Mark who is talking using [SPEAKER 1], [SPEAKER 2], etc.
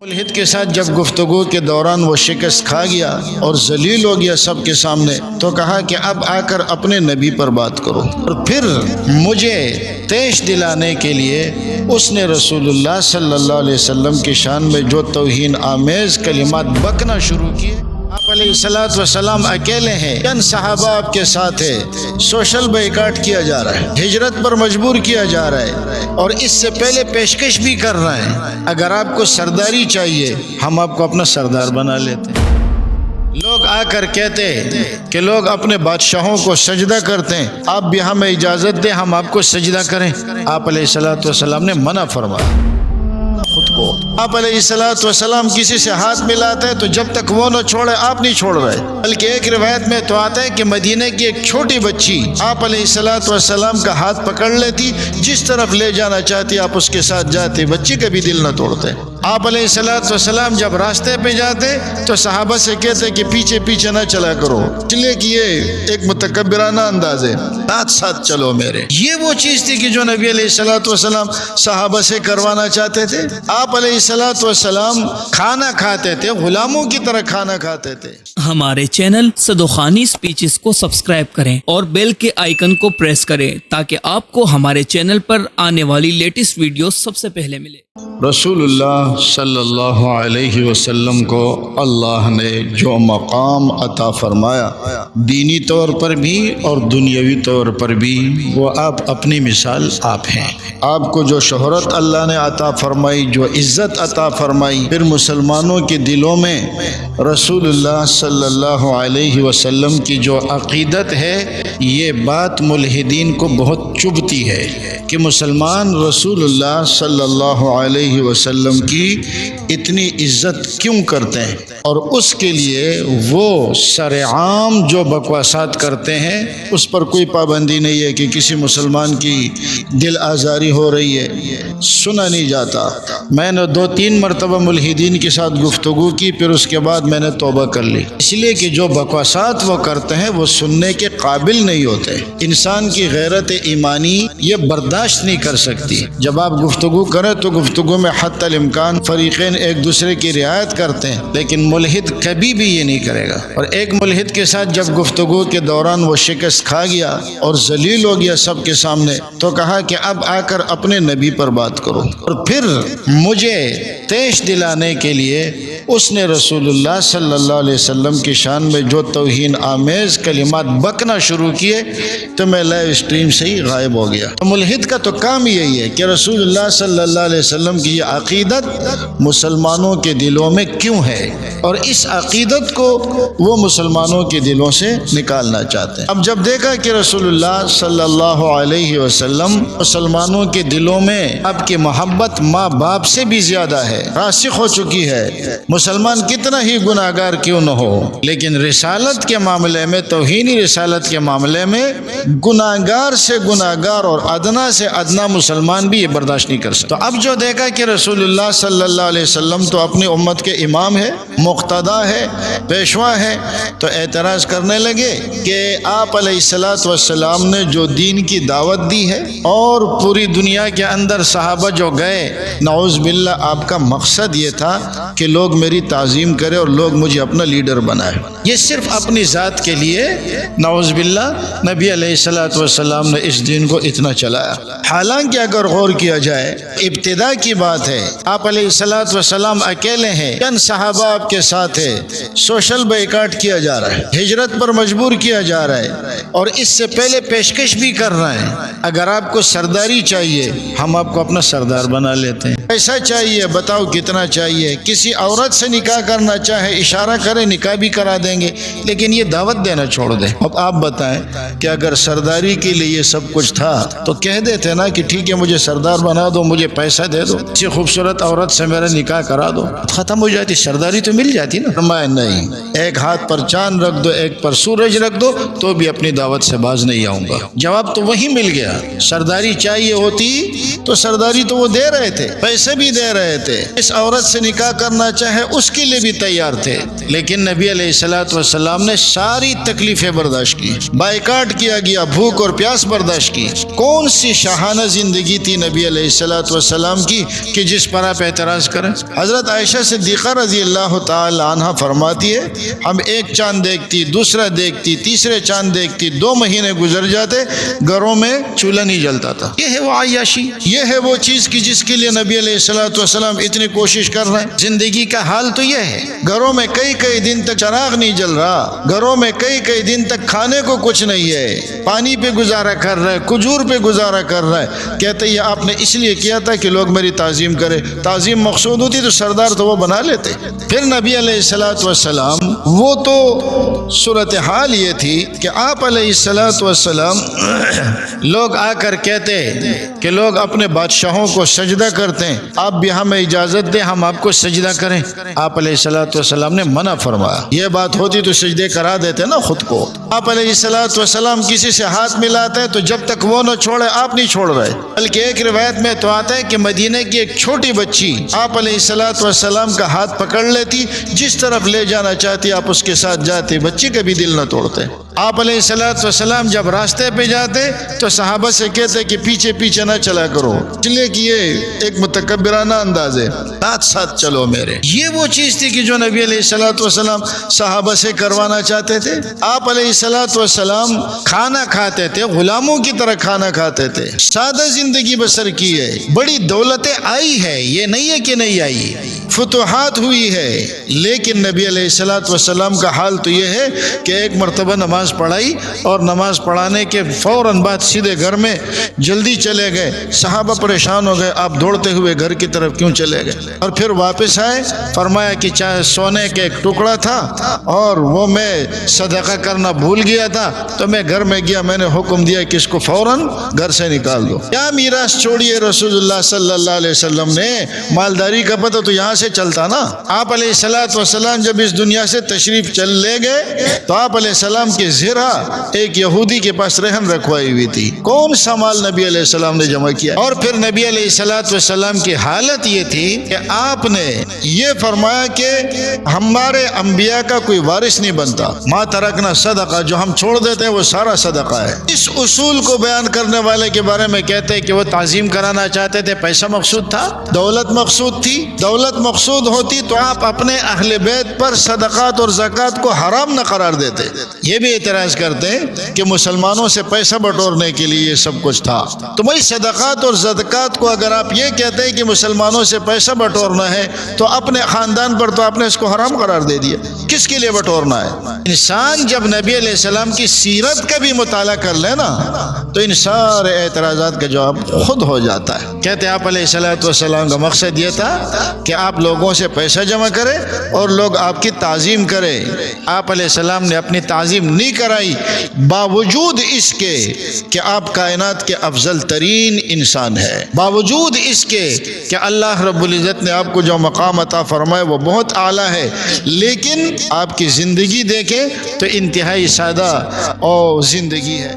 [SPEAKER 1] ملحد کے ساتھ جب گفتگو کے دوران وہ شکست کھا گیا اور ذلیل ہو گیا سب کے سامنے، تو کہا کہ اب آ کر اپنے نبی پر بات کرو۔ اور پھر مجھے تیش دلانے کے لیے اس نے رسول اللہ صلی اللہ علیہ وسلم کی شان میں جو توہین آمیز کلمات بکنا شروع کیے۔ آپ علیہ الصلوۃ والسلام اکیلے ہیں، چند صحابہ آپ کے ساتھ ہے، سوشل بائیکاٹ کیا جا رہا ہے، ہجرت پر مجبور کیا جا رہا ہے، اور اس سے پہلے پیشکش بھی کر رہا ہے اگر آپ کو سرداری چاہیے ہم آپ کو اپنا سردار بنا لیتے۔ لوگ آ کر کہتے کہ لوگ اپنے بادشاہوں کو سجدہ کرتے ہیں، آپ بھی ہمیں اجازت دیں ہم آپ کو سجدہ کریں۔ آپ علیہ الصلوۃ والسلام نے منع فرمایا خود کو۔ آپ علیہ الصلوۃ والسلام کسی سے ہاتھ ملاتے ہیں تو جب تک وہ نہ چھوڑے آپ نہیں چھوڑ رہے، بلکہ ایک روایت میں تو آتا ہے کہ مدینہ کی ایک چھوٹی بچی آپ علیہ الصلوۃ والسلام کا ہاتھ پکڑ لیتی، جس طرف لے جانا چاہتی آپ اس کے ساتھ جاتے، بچی کا بھی دل نہ توڑتے۔ آپ علیہ الصلوۃ والسلام جب راستے پہ جاتے تو صحابہ سے کہتے کہ پیچھے پیچھے نہ چلا کرو، اس لیے کہ یہ ایک متکبرانہ انداز ہے، ساتھ ساتھ چلو میرے۔ یہ وہ چیز تھی کہ جو نبی علیہ الصلوۃ والسلام صحابہ سے کروانا چاہتے تھے۔ آپ علیہ الصلوۃ والسلام کھانا کھاتے تھے، غلاموں کی طرح کھانا کھاتے تھے۔
[SPEAKER 2] ہمارے چینل صدوخانی سپیچز کو سبسکرائب کریں اور بیل کے آئیکن کو پریس کریں تاکہ آپ کو ہمارے چینل پر آنے والی لیٹسٹ ویڈیوز سب سے پہلے ملے۔
[SPEAKER 1] رسول اللہ صلی اللہ علیہ وسلم کو اللہ نے جو مقام عطا فرمایا، دینی طور پر بھی اور دنیاوی طور پر بھی، وہ آپ اپنی مثال آپ ہیں۔ آپ کو جو شہرت اللہ نے عطا فرمائی، جو عزت عطا فرمائی، پھر مسلمانوں کے دلوں میں رسول اللہ صلی اللہ علیہ وسلم کی جو عقیدت ہے، یہ بات ملحدین کو بہت چبھتی ہے کہ مسلمان رسول اللہ صلی اللہ علیہ وسلم کی اتنی عزت کیوں کرتے ہیں، اور اس کے لیے وہ سر عام جو بکواسات کرتے ہیں اس پر کوئی پابندی نہیں ہے کہ کسی مسلمان کی دل آزاری ہو رہی ہے، سنا نہیں جاتا۔ میں نے 2-3 مرتبہ ملحدین کے ساتھ گفتگو کی، پھر اس کے بعد میں نے توبہ کر لی، اس لیے کہ جو بکواسات وہ کرتے ہیں وہ سننے کے قابل نہیں ہوتے۔ انسان کی غیرت ایمانی یہ برداشت نہیں کر سکتی۔ جب آپ گفتگو کریں تو گفتگو میں حتی الامکان فریقین ایک دوسرے کی رعایت کرتے ہیں، لیکن ملحد کبھی بھی یہ نہیں کرے گا۔ اور ایک ملحد کے ساتھ جب گفتگو کے دوران وہ شکست کھا گیا اور ذلیل ہو گیا سب کے سامنے، تو کہا کہ اب آ کر اپنے نبی پر بات کرو۔ اور پھر مجھے تیش دلانے کے لیے اس نے رسول اللہ صلی اللہ علیہ وسلم کی شان میں جو توہین آمیز کلمات بکنا شروع کیے تو میں لائیو اسٹریم سے ہی غائب ہو گیا۔ تو ملحد کا تو کام یہی ہے کہ رسول اللہ صلی اللہ علیہ وسلم کی یہ عقیدت مسلمانوں کے دلوں میں کیوں ہے، اور اس عقیدت کو وہ مسلمانوں کے دلوں سے نکالنا چاہتے ہیں۔ اب جب دیکھا کہ رسول اللہ صلی اللہ علیہ وسلم مسلمانوں کے دلوں میں اب کی محبت ماں باپ سے بھی زیادہ ہے، راسخ ہو چکی ہے، مسلمان کتنا ہی گناہگار کیوں نہ ہو، لیکن رسالت کے معاملے میں، توہینی رسالت کے معاملے میں گناہگار سے گناہگار اور ادنا سے ادنا مسلمان بھی یہ برداشت نہیں کر سکتا۔ تو اب جو دیکھا کہ رسول اللہ صلی اللہ علیہ وسلم تو اپنی امت کے امام ہے، مقتدا ہے، پیشوا ہے، تو اعتراض کرنے لگے کہ آپ علیہ الصلوۃ والسلام نے جو دین کی دعوت دی ہے اور پوری دنیا کے اندر صحابہ جو گئے، نعوذ باللہ آپ کا مقصد یہ تھا کہ لوگ میری تعظیم کرے اور لوگ مجھے اپنا لیڈر بنائے، یہ صرف اپنی ذات کے لیے نعوذ باللہ نبی علیہ الصلوۃ والسلام نے اس دین کو اتنا چلایا۔ حالانکہ اگر غور کیا جائے ابتدا کی بات ہے، آپ علیہ الصلوۃ والسلام اکیلے ہیں، چند صحابہ آپ کے ساتھ ہے، سوشل بائیکاٹ کیا جا رہا ہے، ہجرت پر مجبور کیا جا رہا ہے، اور اس سے پہلے پیشکش بھی کر رہے ہیں اگر آپ کو سرداری چاہیے ہم آپ کو اپنا سردار بنا لیتے ہیں۔ پیسہ چاہیے بتاؤ کتنا چاہیے، کسی عورت سے نکاح کرنا چاہے اشارہ کرے نکاح بھی کرا دیں گے، لیکن یہ دعوت دینا چھوڑ دیں۔ اب آپ بتائیں کہ اگر سرداری کے لیے یہ سب کچھ تھا تو کہہ دیتے نا کہ ٹھیک ہے مجھے سردار بنا دو، مجھے پیسہ دے دو، کسی خوبصورت عورت سے میرا نکاح کرا دو، ختم ہو جاتی، سرداری تو مل جاتی نا۔ فرمایا نہیں، ایک ہاتھ پر چاند رکھ دو ایک پر سورج رکھ دو تو بھی اپنی دعوت سے باز نہیں آؤں گا۔ جواب تو وہی مل گیا۔ سرداری چاہیے ہوتی تو سرداری تو وہ دے رہے تھے، پیسے بھی دے رہے تھے، اس عورت سے نکاح کرنا چاہے ہے اس کے لیے بھی تیار تھے، لیکن نبی علیہ الصلوۃ والسلام نے ساری تکلیفیں برداشت کی، بائیکاٹ کیا گیا، بھوک اور پیاس برداشت کی۔ کون سی شاہانہ زندگی تھی نبی علیہ الصلوۃ والسلام کی کہ جس پر آپ اعتراض کریں؟ حضرت عائشہ صدیقہ رضی اللہ تعالی عنہ فرماتی ہے ہم ایک چاند دیکھتی، دوسرا دیکھتی، تیسرے چاند دیکھتی، 2 مہینے گزر جاتے، گھروں میں چولہا نہیں جلتا تھا۔ یہ ہے وہ عیاشی، یہ ہے وہ چیز کی جس کے لیے نبی علیہ الصلوۃ والسلام اتنی کوشش کر رہے ہیں۔ زندگی کا حال تو یہ ہے، گھروں میں کئی دن تک چراغ نہیں جل رہا، گھروں میں کئی دن تک کھانے کو کچھ نہیں ہے، پانی پہ گزارا کر رہے، کھجور پہ گزارا کر رہے۔ کہتے یہ آپ نے اس لیے کیا تھا کہ لوگ میری تعظیم کرے، تعظیم مقصود ہوتی تو سردار تو وہ بنا لیتے۔ پھر نبی علیہ الصلوۃ والسلام، وہ تو صورتحال یہ تھی کہ آپ علیہ الصلوۃ والسلام لوگ آ کر کہتے کہ لوگ اپنے بادشاہوں کو سجدہ کرتے ہیں، آپ بھی ہمیں اجازت دیں ہم آپ کو سجدہ کریں۔ آپ علیہ الصلوۃ والسلام نے منع فرمایا، یہ بات ہوتی تو سجدے کرا دیتے نا خود کو۔ آپ علیہ الصلوۃ والسلام کسی سے ہاتھ ملاتے ہیں تو جب تک وہ نہ چھوڑے آپ نہیں چھوڑ رہے، بلکہ ایک روایت میں تو آتا ہے کہ مدینہ کی ایک چھوٹی بچی آپ علیہ الصلوۃ والسلام کا ہاتھ پکڑ لیتی، جس طرف لے جانا چاہتی آپ اس کے ساتھ جاتے، بچی کا بھی دل نہ توڑتے۔ آپ علیہ الصلوۃ والسلام جب راستے پہ جاتے تو صحابہ سے کہتے کہ پیچھے پیچھے نہ چلا کرو، اس لیے کہ یہ ایک متکبرانہ انداز ہے، ساتھ ساتھ چلو میرے۔ یہ وہ چیز تھی کہ جو نبی علیہ الصلوۃ والسلام صحابہ سے کروانا چاہتے تھے۔ آپ علیہ الصلوۃ والسلام کھانا کھاتے تھے، غلاموں کی طرح کھانا کھاتے تھے، سادہ زندگی بسر کی ہے۔ بڑی دولتیں آئی ہے، یہ نہیں ہے کہ نہیں آئی، فتوحات ہوئی ہے، لیکن نبی علیہ الصلوۃ والسلام کا حال تو یہ ہے کہ ایک مرتبہ نماز پڑھائی اور نماز پڑھانے کے فوراً بعد سیدھے گھر میں جلدی چلے گئے۔ صحابہ پریشان ہو گئے، آپ دوڑتے ہوئے گھر کی طرف کیوں چلے گئے؟ اور پھر واپس آئے، فرمایا کہ چاہے سونے کا ایک ٹکڑا تھا اور وہ میں صدقہ کرنا بھول گیا تھا، تو میں گھر میں گیا، میں نے حکم دیا کہ اس کو فوراً گھر سے نکال دو۔ کیا میراث چھوڑی ہے رسول اللہ صلی اللہ علیہ وسلم نے؟ مالداری کا پتہ تو یہاں سے چلتا نا۔ آپ علیہ الصلوۃ والسلام جب اس دنیا سے تشریف چل لے گئے تو آپ علیہ السلام کی زرہ ایک یہودی کے پاس رہن رکھوائی ہوئی تھی، کون سا مال نبی علیہ السلام نے جمع کیا؟ اور پھر نبی علیہ الصلوۃ والسلام کی حالت یہ تھی کہ آپ نے یہ فرمایا کہ ہمارے انبیاء کا کوئی وارث نہیں بنتا، ما ترکنا صدقہ، جو ہم چھوڑ دیتے ہیں وہ سارا صدقہ ہے۔ اس اصول کو بیان کرنے والے کے بارے میں کہتے ہیں کہ وہ تعظیم کرانا چاہتے تھے، پیسہ مقصود تھا، دولت مقصود تھی۔ دولت مقصود ہوتی تو آپ اپنے اہل بیت پر صدقات اور زکوٰۃ کو حرام نہ قرار دیتے۔ یہ بھی اعتراض کرتے ہیں کہ مسلمانوں سے پیسہ بٹورنے کے لیے یہ سب کچھ تھا، تو بھائی صدقات اور زکوٰۃ کو اگر آپ یہ کہتے ہیں کہ مسلمانوں سے پیسہ بٹورنا ہے تو اپنے خاندان پر تو آپ نے اس کو حرام قرار دے دیا، کس کے لیے بٹورنا ہے؟ انسان جب نبی علیہ السلام کی سیرت کا بھی مطالعہ کر لے نا تو ان سارے اعتراضات کا جواب خود ہو جاتا ہے۔ کہتے آپ علیہ الصلوۃ والسلام کا مقصد یہ تھا کہ آپ لوگوں سے پیسہ جمع کرے اور لوگ آپ کی تعظیم کرے۔ آپ علیہ السلام نے اپنی تعظیم نہیں کرائی، باوجود اس کے کہ آپ کائنات کے افضل ترین انسان ہے، باوجود اس کے کہ اللہ رب العزت نے آپ کو جو مقام عطا فرمائے وہ بہت اعلیٰ ہے، لیکن آپ کی زندگی دیکھیں تو انتہائی سادہ اور زندگی ہے۔